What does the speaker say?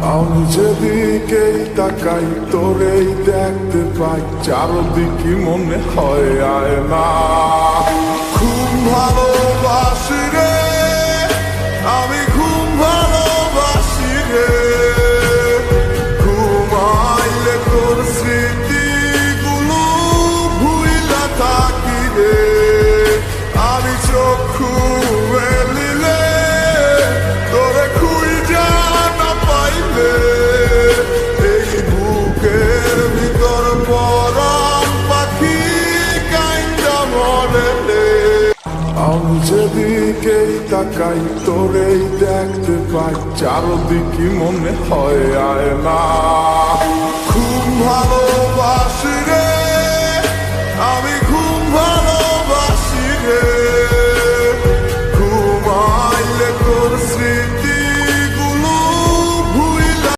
আমি যেদিকেই তাকাই তোরেই দেখতে পাই, চারদিকে মনে হয় আয় না। খুব ভালোবাসি রে, আমি খুব ভালোবাসি রে। ঘুমাইলে তোর স্মৃতিগুলো ভুইলা থাকি রে। আমি চক্ষু মেলিলে তোরে খুঁজা না পাইলে, এই বুকের ভিতর পরাণ পাখি কাইন্দা মরে রে। আমি যেদিকেই তাকাই তোরেই দেখতে পাই, চারদিকে মনে হয় আয় না।